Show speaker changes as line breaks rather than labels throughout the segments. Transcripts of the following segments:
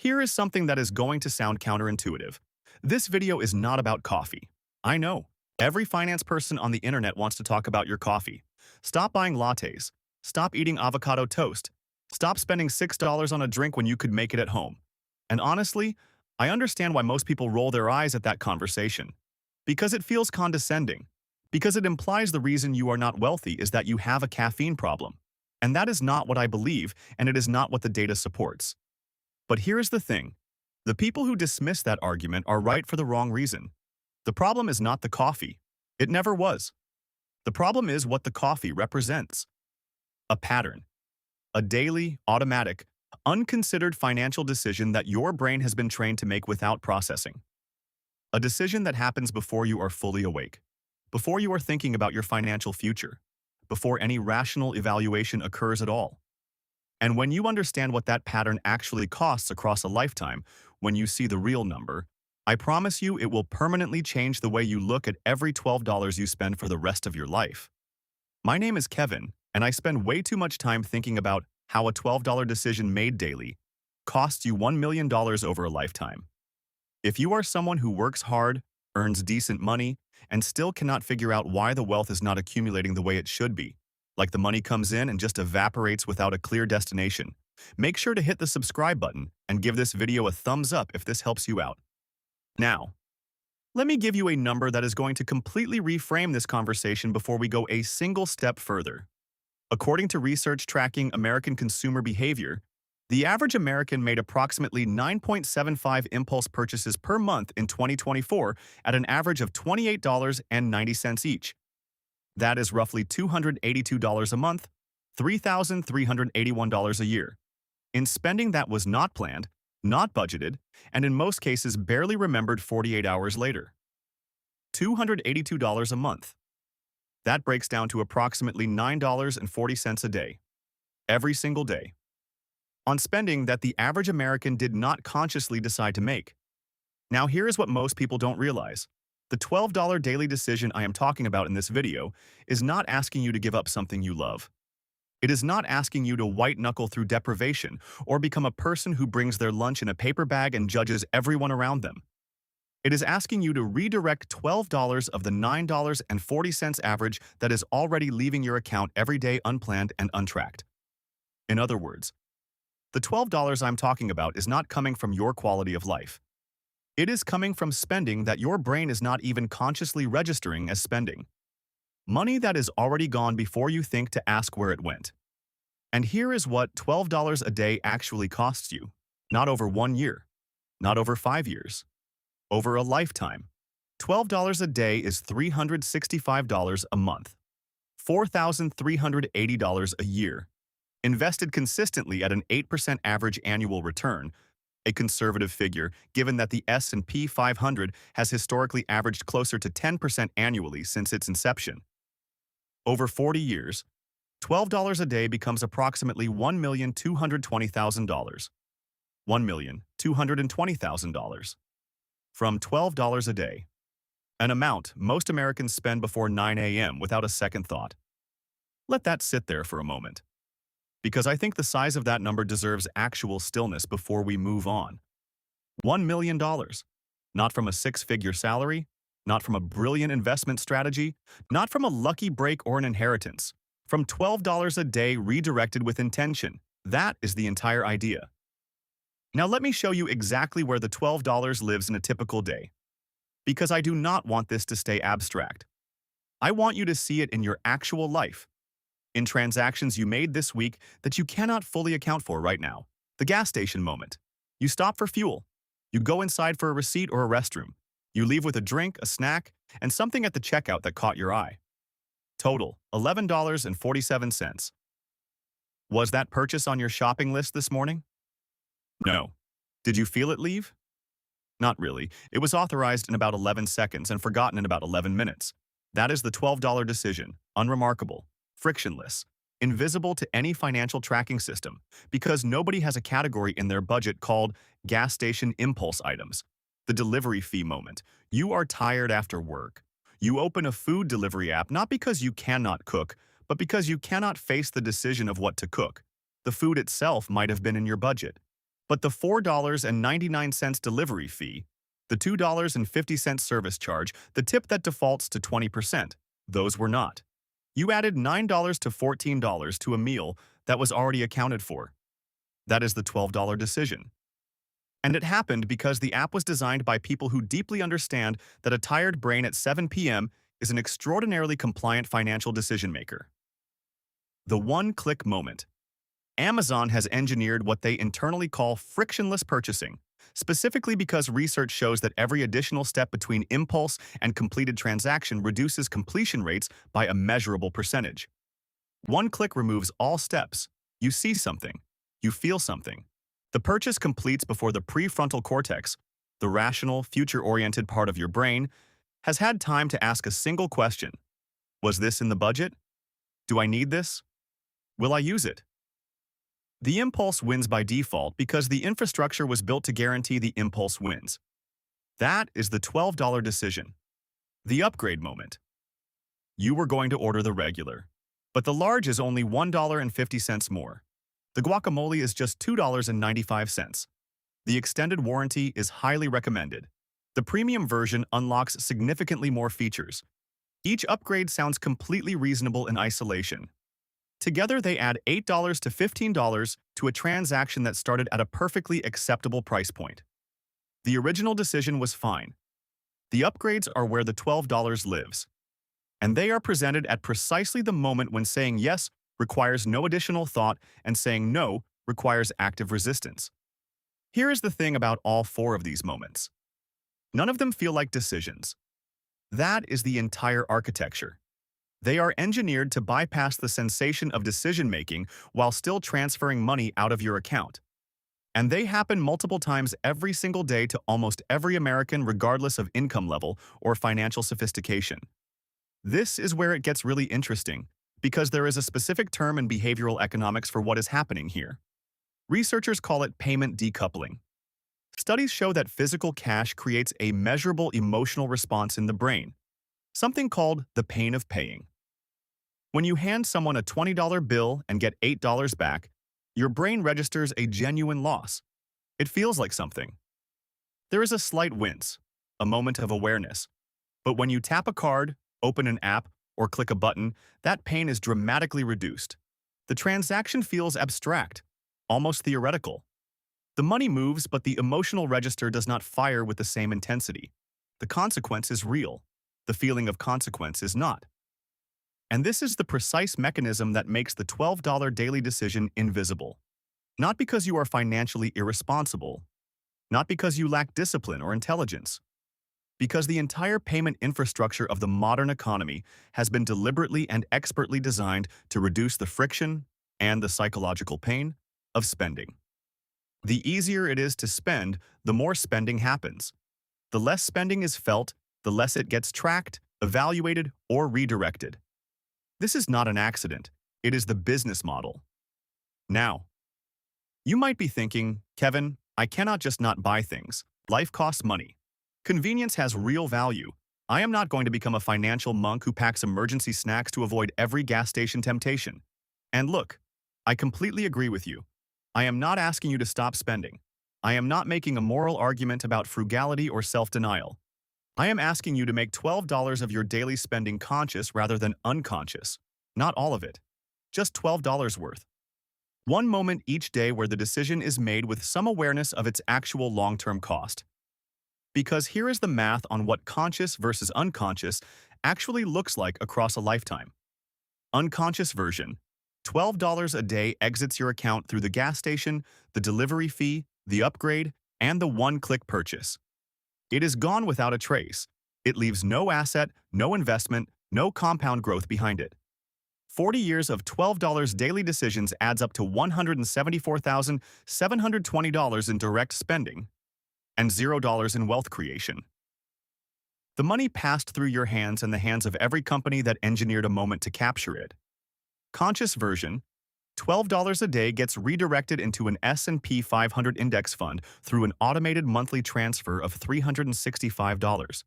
Here is something that is going to sound counterintuitive. This video is not about coffee. I know. Every finance person on the internet wants to talk about your coffee. Stop buying lattes. Stop eating avocado toast. Stop spending $6 on a drink when you could make it at home. And honestly, I understand why most people roll their eyes at that conversation. Because it feels condescending. Because it implies the reason you are not wealthy is that you have a caffeine problem. And that is not what I believe, and it is not what the data supports. But here's the thing. The people who dismiss that argument are right for the wrong reason. The problem is not the coffee. It never was. The problem is what the coffee represents. A pattern. A daily, automatic, unconsidered financial decision that your brain has been trained to make without processing. A decision that happens before you are fully awake, before you are thinking about your financial future, before any rational evaluation occurs at all. And when you understand what that pattern actually costs across a lifetime, when you see the real number, I promise you it will permanently change the way you look at every $12 you spend for the rest of your life. My name is Kevin, and I spend way too much time thinking about how a $12 decision made daily costs you $1 million over a lifetime. If you are someone who works hard, earns decent money, and still cannot figure out why the wealth is not accumulating the way it should be, like the money comes in and just evaporates without a clear destination, make sure to hit the subscribe button and give this video a thumbs up if this helps you out. Now, let me give you a number that is going to completely reframe this conversation before we go a single step further. According to research tracking American consumer behavior, the average American made approximately 9.75 impulse purchases per month in 2024 at an average of $28.90 each. That is roughly $282 a month, $3,381 a year, in spending that was not planned, not budgeted, and in most cases barely remembered 48 hours later. $282 a month. That breaks down to approximately $9.40 a day, every single day, on spending that the average American did not consciously decide to make. Now here is what most people don't realize. The $12 daily decision I am talking about in this video is not asking you to give up something you love. It is not asking you to white-knuckle through deprivation or become a person who brings their lunch in a paper bag and judges everyone around them. It is asking you to redirect $12 of the $9.40 average that is already leaving your account every day unplanned and untracked. In other words, the $12 I'm talking about is not coming from your quality of life. It is coming from spending that your brain is not even consciously registering as spending. Money that is already gone before you think to ask where it went. And here is what $12 a day actually costs you. Not over 1 year. Not over 5 years. Over a lifetime. $12 a day is $365 a month. $4,380 a year. Invested consistently at an 8% average annual return, a conservative figure given that the S&P 500 has historically averaged closer to 10% annually since its inception. Over 40 years, $12 a day becomes approximately $1,220,000. $1,220,000. From $12 a day. An amount most Americans spend before 9 a.m. without a second thought. Let that sit there for a moment. Because I think the size of that number deserves actual stillness before we move on. $1 million. Not from a six-figure salary, not from a brilliant investment strategy, not from a lucky break or an inheritance. From $12 a day redirected with intention. That is the entire idea. Now let me show you exactly where the $12 lives in a typical day. Because I do not want this to stay abstract. I want you to see it in your actual life. In transactions you made this week that you cannot fully account for right now. The gas station moment. You stop for fuel. You go inside for a receipt or a restroom. You leave with a drink, a snack, and something at the checkout that caught your eye. Total, $11.47. Was that purchase on your shopping list this morning? No. Did you feel it leave? Not really. It was authorized in about 11 seconds and forgotten in about 11 minutes. That is the $12 decision, unremarkable, frictionless, invisible to any financial tracking system, because nobody has a category in their budget called gas station impulse items. The delivery fee moment. You are tired after work. You open a food delivery app not because you cannot cook, but because you cannot face the decision of what to cook. The food itself might have been in your budget. But the $4.99 delivery fee, the $2.50 service charge, the tip that defaults to 20%, those were not. You added $9 to $14 to a meal that was already accounted for. That is the $12 decision. And it happened because the app was designed by people who deeply understand that a tired brain at 7 p.m. is an extraordinarily compliant financial decision maker. The one-click moment. Amazon has engineered what they internally call frictionless purchasing, specifically because research shows that every additional step between impulse and completed transaction reduces completion rates by a measurable percentage. One click removes all steps. You see something. You feel something. The purchase completes before the prefrontal cortex, the rational, future-oriented part of your brain, has had time to ask a single question. Was this in the budget? Do I need this? Will I use it? The impulse wins by default because the infrastructure was built to guarantee the impulse wins. That is the $12 decision. The upgrade moment. You were going to order the regular, but the large is only $1.50 more. The guacamole is just $2.95. The extended warranty is highly recommended. The premium version unlocks significantly more features. Each upgrade sounds completely reasonable in isolation. Together, they add $8 to $15 to a transaction that started at a perfectly acceptable price point. The original decision was fine. The upgrades are where the $12 lives. And they are presented at precisely the moment when saying yes requires no additional thought and saying no requires active resistance. Here is the thing about all four of these moments. None of them feel like decisions. That is the entire architecture. They are engineered to bypass the sensation of decision-making while still transferring money out of your account. And they happen multiple times every single day to almost every American regardless of income level or financial sophistication. This is where it gets really interesting, because there is a specific term in behavioral economics for what is happening here. Researchers call it payment decoupling. Studies show that physical cash creates a measurable emotional response in the brain, something called the pain of paying. When you hand someone a $20 bill and get $8 back, your brain registers a genuine loss. It feels like something. There is a slight wince, a moment of awareness. But when you tap a card, open an app, or click a button, that pain is dramatically reduced. The transaction feels abstract, almost theoretical. The money moves, but the emotional register does not fire with the same intensity. The consequence is real. The feeling of consequence is not. And this is the precise mechanism that makes the $12 daily decision invisible. Not because you are financially irresponsible, not because you lack discipline or intelligence, because the entire payment infrastructure of the modern economy has been deliberately and expertly designed to reduce the friction and the psychological pain of spending. The easier it is to spend, the more spending happens. The less spending is felt, the less it gets tracked, evaluated, or redirected. This is not an accident. It is the business model. Now, you might be thinking, Kevin, I cannot just not buy things. Life costs money. Convenience has real value. I am not going to become a financial monk who packs emergency snacks to avoid every gas station temptation. And look, I completely agree with you. I am not asking you to stop spending. I am not making a moral argument about frugality or self-denial. I am asking you to make $12 of your daily spending conscious rather than unconscious. Not all of it. Just $12 worth. One moment each day where the decision is made with some awareness of its actual long-term cost. Because here is the math on what conscious versus unconscious actually looks like across a lifetime. Unconscious version. $12 a day exits your account through the gas station, the delivery fee, the upgrade, and the one-click purchase. It is gone without a trace. It leaves no asset, no investment, no compound growth behind it. 40 years of $12 daily decisions adds up to $174,720 in direct spending and $0 in wealth creation. The money passed through your hands and the hands of every company that engineered a moment to capture it. Conscious version, $12 a day gets redirected into an S&P 500 index fund through an automated monthly transfer of $365.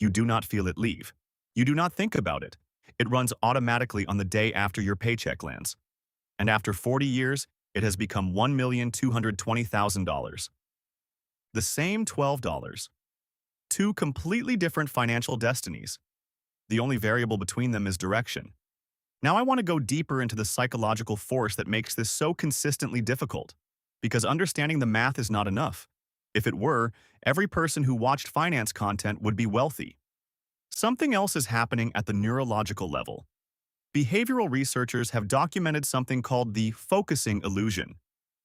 You do not feel it leave. You do not think about it. It runs automatically on the day after your paycheck lands. And after 40 years, it has become $1,220,000. The same $12. Two completely different financial destinies. The only variable between them is direction. Now I want to go deeper into the psychological force that makes this so consistently difficult, because understanding the math is not enough. If it were, every person who watched finance content would be wealthy. Something else is happening at the neurological level. Behavioral researchers have documented something called the focusing illusion,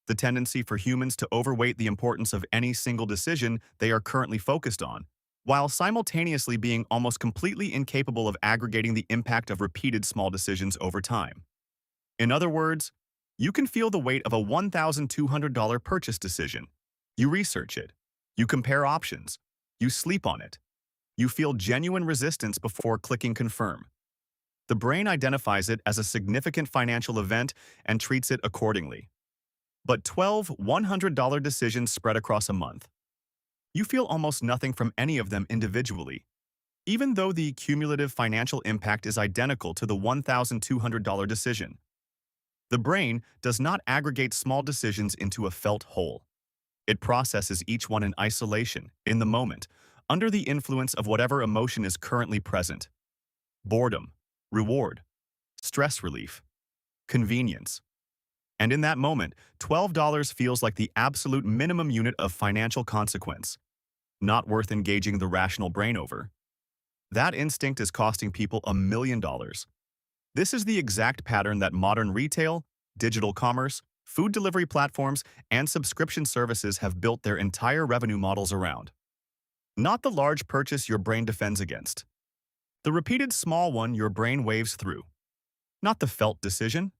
the tendency for humans to overweight the importance of any single decision they are currently focused on, while simultaneously being almost completely incapable of aggregating the impact of repeated small decisions over time. In other words, you can feel the weight of a $1,200 purchase decision. You research it. You compare options. You sleep on it. You feel genuine resistance before clicking confirm. The brain identifies it as a significant financial event and treats it accordingly. But 12 $100 decisions spread across a month. You feel almost nothing from any of them individually, even though the cumulative financial impact is identical to the $1,200 decision. The brain does not aggregate small decisions into a felt whole. It processes each one in isolation, in the moment, under the influence of whatever emotion is currently present. Boredom, reward, stress relief, convenience. And in that moment, $12 feels like the absolute minimum unit of financial consequence, not worth engaging the rational brain over. That instinct is costing people $1 million. This is the exact pattern that modern retail, digital commerce, food delivery platforms, and subscription services have built their entire revenue models around. Not the large purchase your brain defends against. The repeated small one your brain waves through. Not the felt decision.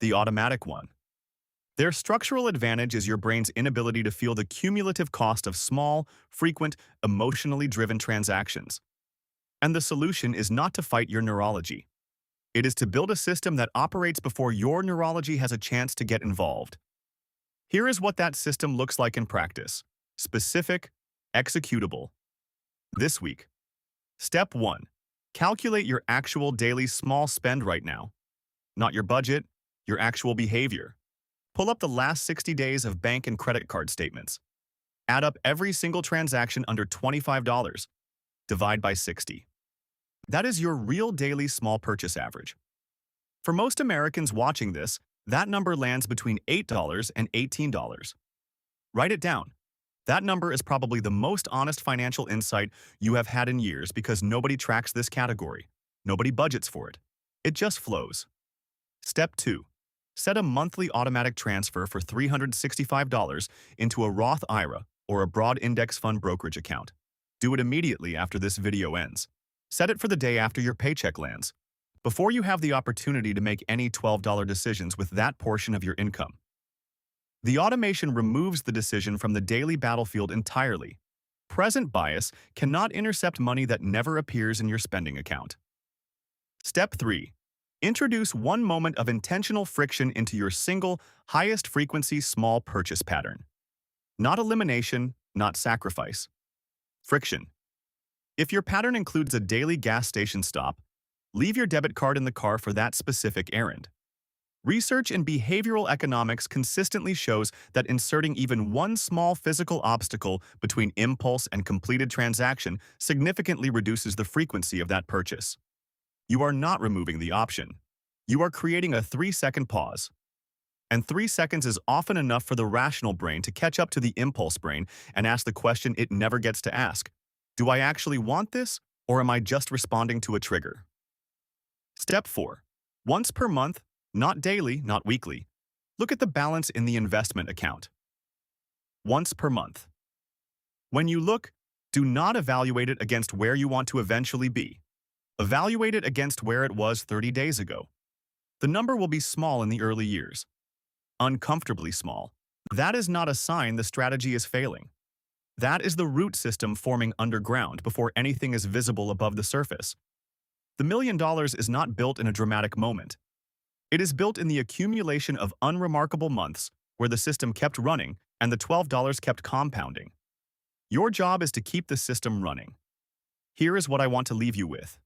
The automatic one. Their structural advantage is your brain's inability to feel the cumulative cost of small, frequent, emotionally driven transactions. And the solution is not to fight your neurology. It is to build a system that operates before your neurology has a chance to get involved. Here is what that system looks like in practice. Specific, executable. This week. Step 1. Calculate your actual daily small spend right now. Not your budget, your actual behavior. Pull up the last 60 days of bank and credit card statements. Add up every single transaction under $25. Divide by 60. That is your real daily small purchase average. For most Americans watching this, that number lands between $8 and $18. Write it down. That number is probably the most honest financial insight you have had in years because nobody tracks this category. Nobody budgets for it. It just flows. Step 2. Set a monthly automatic transfer for $365 into a Roth IRA or a broad index fund brokerage account. Do it immediately after this video ends. Set it for the day after your paycheck lands, before you have the opportunity to make any $12 decisions with that portion of your income. The automation removes the decision from the daily battlefield entirely. Present bias cannot intercept money that never appears in your spending account. Step 3. Introduce one moment of intentional friction into your single, highest-frequency small purchase pattern. Not elimination, not sacrifice. Friction. If your pattern includes a daily gas station stop, leave your debit card in the car for that specific errand. Research in behavioral economics consistently shows that inserting even one small physical obstacle between impulse and completed transaction significantly reduces the frequency of that purchase. You are not removing the option. You are creating a 3-second pause. And 3 seconds is often enough for the rational brain to catch up to the impulse brain and ask the question it never gets to ask. Do I actually want this, or am I just responding to a trigger? Step 4. Once per month, not daily, not weekly, look at the balance in the investment account. Once per month. When you look, do not evaluate it against where you want to eventually be. Evaluate it against where it was 30 days ago. The number will be small in the early years. Uncomfortably small. That is not a sign the strategy is failing. That is the root system forming underground before anything is visible above the surface. The $1 million is not built in a dramatic moment. It is built in the accumulation of unremarkable months where the system kept running and the $12 kept compounding. Your job is to keep the system running. Here is what I want to leave you with.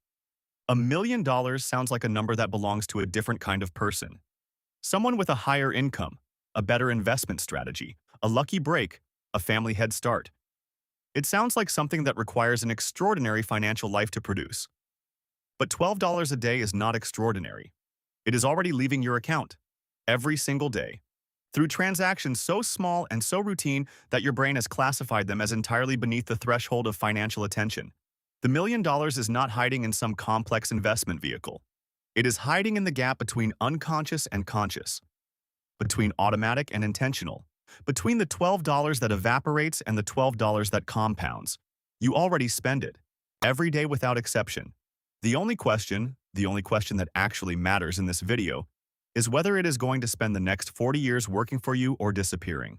$1 million sounds like a number that belongs to a different kind of person. Someone with a higher income, a better investment strategy, a lucky break, a family head start. It sounds like something that requires an extraordinary financial life to produce. But $12 a day is not extraordinary. It is already leaving your account every single day through transactions so small and so routine that your brain has classified them as entirely beneath the threshold of financial attention. The $1 million is not hiding in some complex investment vehicle. It is hiding in the gap between unconscious and conscious, between automatic and intentional, between the $12 that evaporates and the $12 that compounds. You already spend it, every day without exception. The only question that actually matters in this video, is whether it is going to spend the next 40 years working for you or disappearing.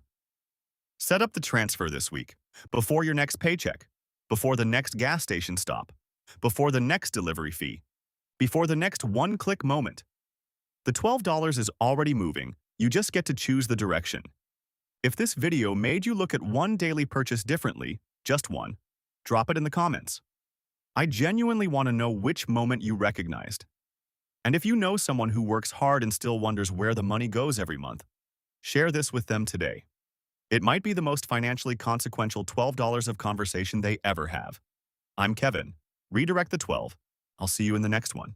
Set up the transfer this week, before your next paycheck, before the next gas station stop, before the next delivery fee, before the next one-click moment. The $12 is already moving, you just get to choose the direction. If this video made you look at one daily purchase differently, just one, drop it in the comments. I genuinely want to know which moment you recognized. And if you know someone who works hard and still wonders where the money goes every month, share this with them today. It might be the most financially consequential $12 of conversation they ever have. I'm Kevin. Redirect the 12. I'll see you in the next one.